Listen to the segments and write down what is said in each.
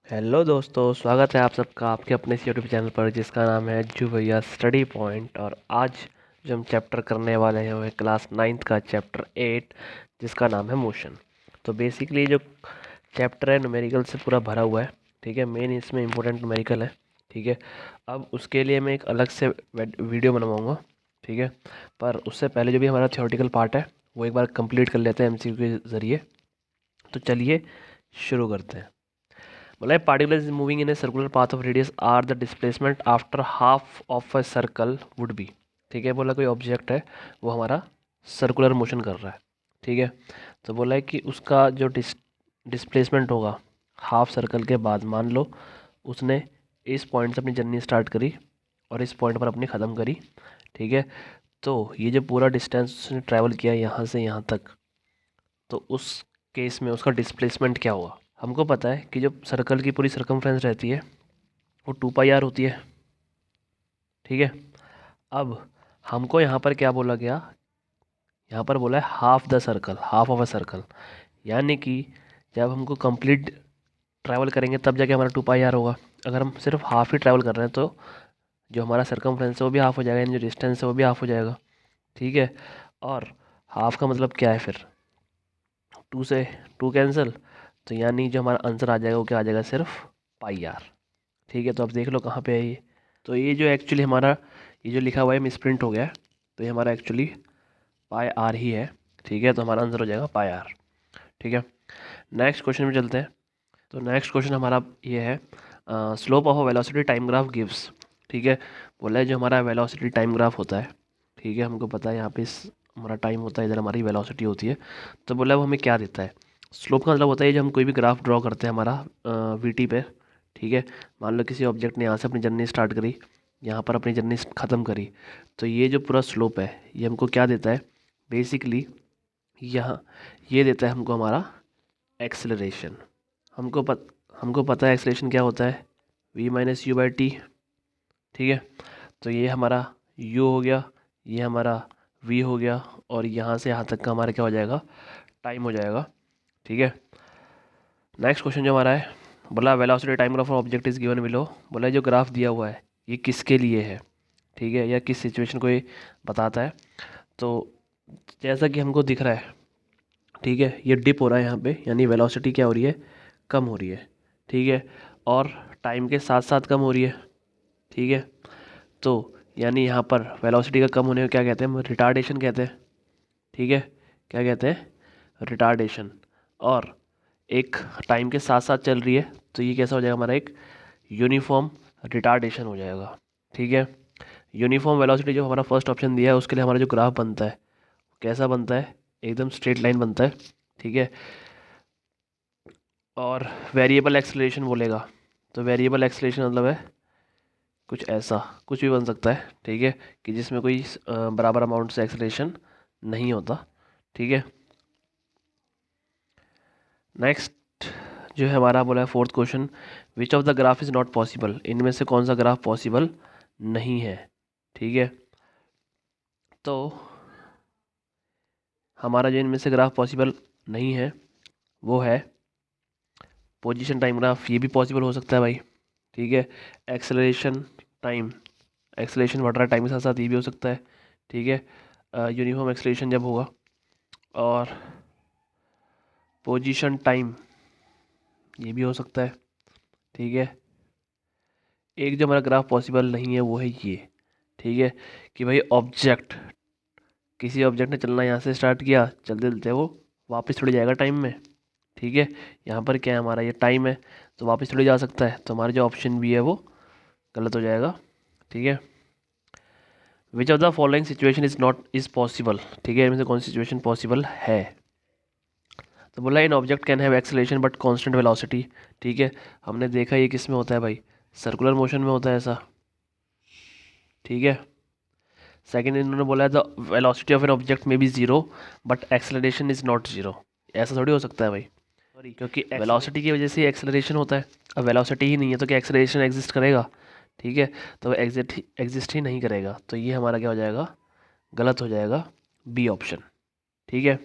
Hello दोस्तों, स्वागत है आप सबका आपके अपने इस यूट्यूब चैनल पर जिसका नाम है जू भैया स्टडी पॉइंट। और आज जो हम चैप्टर करने वाले हैं वो है क्लास 9th का चैप्टर 8 जिसका नाम है मोशन। तो बेसिकली जो चैप्टर है न्यूमेरिकल से पूरा भरा हुआ है। ठीक है, मेन इसमें इंपॉर्टेंट न्यूमेरिकल है। ठीक है, अब उसके लिए मैं एक अलग से वीडियो बनवाऊँगा। ठीक है, पर उससे पहले जो भी हमारा थियोरेटिकल पार्ट है वो एक बार कंप्लीट कर लेते हैं एमसीक्यू के ज़रिए। तो चलिए शुरू करते हैं। मतलब particle is moving in a circular path of radius r, the displacement after half of a circle would be। ठीक है, बोला कोई ऑब्जेक्ट है वो हमारा सर्कुलर मोशन कर रहा है। ठीक है, तो बोला है कि उसका जो डिस्प्लेसमेंट होगा हाफ सर्कल के बाद, मान लो उसने इस पॉइंट से अपनी जर्नी स्टार्ट करी और इस पॉइंट पर अपनी ख़त्म करी। ठीक है, तो ये जो पूरा डिस्टेंस उसने ट्रैवल किया यहाँ से यहाँ तक, तो उस केस में उसका डिस्प्लेसमेंट क्या होगा। हमको पता है कि जब सर्कल की पूरी सर्कमफ्रेंस रहती है वो 2 पाई आर होती है। ठीक है, अब हमको यहाँ पर क्या बोला गया, यहाँ पर बोला है half the circle, half of a circle, यानी कि जब हमको कंप्लीट ट्रैवल करेंगे तब जाके हमारा 2 पाई आर होगा। अगर हम सिर्फ हाफ ही ट्रैवल कर रहे हैं तो जो हमारा सर्कमफ्रेंस है वो भी हाफ हो जाएगा, यानी जो डिस्टेंस है वो भी हाफ हो जाएगा। ठीक है, और हाफ का मतलब क्या है फिर, 2 से 2 कैंसिल, तो यानी जो हमारा आंसर आ जाएगा वो क्या आ जाएगा, सिर्फ पाई आर। ठीक है, तो अब देख लो कहाँ पे है ये। तो ये जो एक्चुअली हमारा ये जो लिखा हुआ है मिसप्रिंट हो गया है, तो ये हमारा एक्चुअली पाई आर ही है। ठीक है, तो हमारा आंसर हो जाएगा पाई आर। ठीक है, नेक्स्ट क्वेश्चन में चलते हैं। तो नेक्स्ट क्वेश्चन हमारा ये है, slope of a velocity time graph gives. ठीक है, बोला है जो हमारा वेलोसिटी टाइम ग्राफ होता है, ठीक है, हमको पता है यहाँ पे हमारा टाइम होता है, इधर हमारी वेलोसिटी होती है। तो बोला है वो हमें क्या देता है। स्लोप का मतलब होता है जब हम कोई भी ग्राफ ड्रॉ करते हैं हमारा वीटी पे। ठीक है, मान लो किसी ऑब्जेक्ट ने यहाँ से अपनी जर्नी स्टार्ट करी, यहाँ पर अपनी जर्नी ख़त्म करी, तो ये जो पूरा स्लोप है ये हमको क्या देता है, बेसिकली यहाँ ये देता है हमको हमारा एक्सेलरेशन। हमको पत हमको पता है एक्सेलरेशन क्या होता है, v - u/t। ठीक है, तो ये हमारा u हो गया, ये हमारा v हो गया, और यहाँ से यहाँ तक का हमारा क्या हो जाएगा, टाइम हो जाएगा। ठीक है, नेक्स्ट क्वेश्चन जो हमारा है, बोला velocity time graph object is given below. बोला जो ग्राफ दिया हुआ है ये किसके लिए है, ठीक है, या किस सिचुएशन को ये बताता है। तो जैसा कि हमको दिख रहा है, ठीक है, ये डिप हो रहा है यहाँ पे, यानी वेलोसिटी क्या हो रही है, कम हो रही है। ठीक है, और टाइम के साथ साथ कम हो रही है। ठीक है, तो यानी यहाँ पर वेलोसिटी का कम होने को क्या कहते हैं, हम रिटार्डेशन कहते हैं। ठीक है, क्या कहते हैं, रिटार्डेशन। और एक टाइम के साथ साथ चल रही है तो ये कैसा हो जाएगा, हमारा एक यूनिफॉर्म रिटार्डेशन हो जाएगा। ठीक है, यूनिफॉर्म वेलोसिटी जो हमारा फर्स्ट ऑप्शन दिया है उसके लिए हमारा जो ग्राफ बनता है कैसा बनता है, एकदम स्ट्रेट लाइन बनता है। ठीक है, और वेरिएबल एक्सेलरेशन बोलेगा, तो वेरिएबल एक्सेलरेशन मतलब है कुछ ऐसा, कुछ भी बन सकता है। ठीक है, कि जिसमें कोई बराबर अमाउंट से एक्सेलरेशन नहीं होता। ठीक है, नेक्स्ट जो है हमारा बोला है fourth question, which of the graph is not possible. इनमें से कौन सा ग्राफ पॉसिबल नहीं है। ठीक है, तो हमारा जो इनमें से ग्राफ पॉसिबल नहीं है वो है पोजीशन टाइम ग्राफ, ये भी पॉसिबल हो सकता है भाई। ठीक है, एक्सेलरेशन टाइम, एक्सेलरेशन बढ़ रहा है टाइम के साथ साथ, ये भी हो सकता है। ठीक है, यूनिफॉर्म एक्सेलरेशन जब होगा, और पोजीशन टाइम ये भी हो सकता है। ठीक है, एक जो हमारा ग्राफ पॉसिबल नहीं है वो है ये। ठीक है, कि भाई ऑब्जेक्ट, किसी ऑब्जेक्ट ने चलना यहाँ से स्टार्ट किया, चलते चलते वो वापस थोड़ी जाएगा टाइम में। ठीक है, यहाँ पर क्या है, हमारा ये टाइम है तो वापस थोड़ी जा सकता है, तो हमारा जो ऑप्शन भी है वो गलत हो जाएगा। ठीक है, which of the following situation is not is possible. ठीक है, इनमें से कौन सी सिचुएशन पॉसिबल है। तो बोला an object can have acceleration but constant velocity. ठीक है, हमने देखा ये किस में होता है भाई, सर्कुलर मोशन में होता है ऐसा। ठीक है, सेकंड इन्होंने बोला है the velocity of an object may be zero but acceleration is not zero. ऐसा थोड़ी हो सकता है भाई, सॉरी, क्योंकि वेलोसिटी की वजह से एक्सेलरेशन होता है। अब वेलोसिटी ही नहीं है तो क्या एक्सेलरेशन एग्जिस्ट करेगा। ठीक है, तो एग्जिस्ट ही नहीं करेगा, तो ये हमारा क्या हो जाएगा, गलत हो जाएगा, बी ऑप्शन। ठीक है,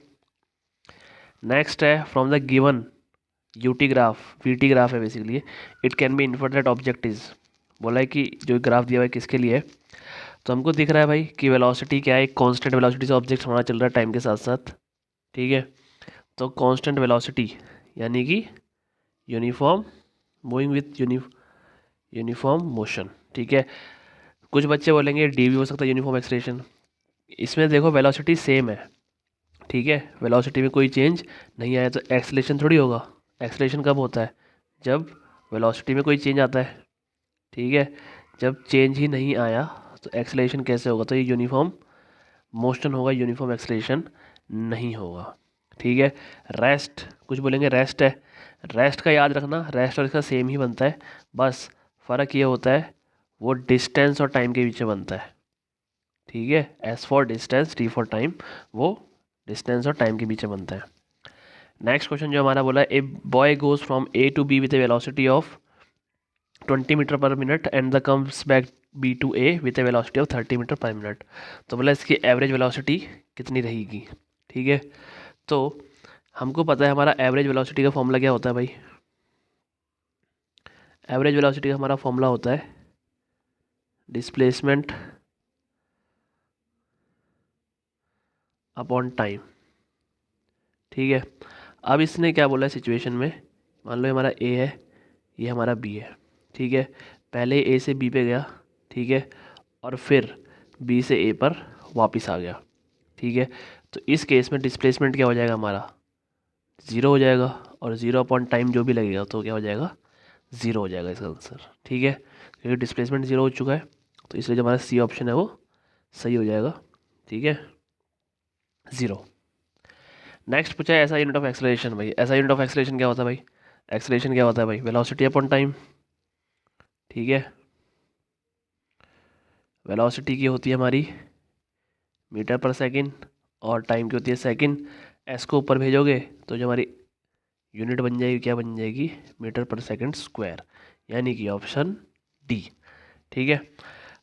नेक्स्ट है from the given UT graph VT graph है basically. It can be inferred that object is, बोला है कि जो ग्राफ दिया हुआ है किसके लिए है। तो हमको दिख रहा है भाई कि वेलोसिटी क्या है, कांस्टेंट वेलोसिटी से ऑब्जेक्ट हमारा चल रहा है टाइम के साथ साथ, ठीक है। तो कांस्टेंट वेलोसिटी यानी कि uniform moving with uniform motion, ठीक है। कुछ बच्चे बोलेंगे डी भी हो सकता है यूनिफॉर्म एक्सलेशन। इसमें देखो वेलोसिटी सेम है, ठीक है, वेलोसिटी में कोई चेंज नहीं आया तो एक्सलेशन थोड़ी होगा। एक्सलेशन कब होता है, जब वेलोसिटी में कोई चेंज आता है, ठीक है। जब चेंज ही नहीं आया तो एक्सलेशन कैसे होगा, तो ये यूनिफॉर्म मोशन होगा, यूनिफॉर्म एक्सलेशन नहीं होगा, ठीक है। रेस्ट, कुछ बोलेंगे रेस्ट है, रेस्ट का याद रखना, रेस्ट और इसका सेम ही बनता है, बस फ़र्क ये होता है वो डिस्टेंस और टाइम के बीच में बनता है, ठीक है। S for distance, T for time, वो डिस्टेंस और टाइम के बीच में बनता है। नेक्स्ट क्वेश्चन जो हमारा बोला है, a boy goes from A to B with a velocity of 20 metre per minute and the comes back B to A with a velocity of 30 metre per minute. तो बोला इसकी एवरेज वेलोसिटी कितनी रहेगी, ठीक है। तो हमको पता है हमारा एवरेज वेलोसिटी का फॉर्मूला क्या होता है भाई। एवरेज वेलोसिटी का हमारा फॉर्मूला होता है डिस्प्लेसमेंट अपॉन टाइम, ठीक है। अब इसने क्या बोला है सिचुएशन में, मान लो हमारा ए है, ये हमारा बी है, ठीक है। पहले ए से बी पे गया, ठीक है, और फिर बी से ए पर वापस आ गया, ठीक है। तो इस केस में डिस्प्लेसमेंट क्या हो जाएगा हमारा, ज़ीरो हो जाएगा, और ज़ीरो अपॉन टाइम जो भी लगेगा तो क्या हो जाएगा, ज़ीरो हो जाएगा इसका आंसर, ठीक है। क्योंकि डिस्प्लेसमेंट ज़ीरो हो चुका है तो इसलिए जो हमारा सी ऑप्शन है वो सही हो जाएगा, ठीक है, ज़ीरो। नेक्स्ट पूछा है ऐसा यूनिट ऑफ एक्सेलरेशन, भाई ऐसा यूनिट ऑफ एक्सेलरेशन क्या होता है भाई, एक्सेलरेशन क्या होता है भाई, वेलोसिटी अपॉन टाइम, ठीक है। वेलोसिटी की होती है हमारी मीटर पर सेकंड और टाइम की होती है सेकंड। एस को ऊपर भेजोगे तो जो हमारी यूनिट बन जाएगी, क्या बन जाएगी, मीटर पर सेकंड स्क्वायर, यानी कि ऑप्शन डी, ठीक है।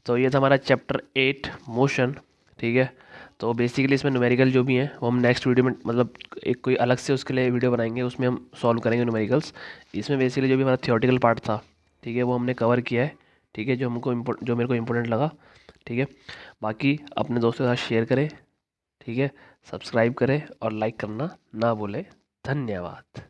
तो ये था हमारा चैप्टर 8 मोशन, ठीक है। तो बेसिकली इसमें न्यूमेरिकल जो भी हैं वो हम नेक्स्ट वीडियो में, मतलब एक कोई अलग से उसके लिए वीडियो बनाएंगे, उसमें हम सॉल्व करेंगे न्यूमेरिकल्स। इसमें बेसिकली जो भी हमारा थियोरेटिकल पार्ट था, ठीक है, वो हमने कवर किया है, ठीक है, जो मेरे को इम्पोर्टेंट लगा, ठीक है। बाकी अपने दोस्तों के साथ शेयर करें, ठीक है, सब्सक्राइब करें और लाइक करना ना भूलें। धन्यवाद।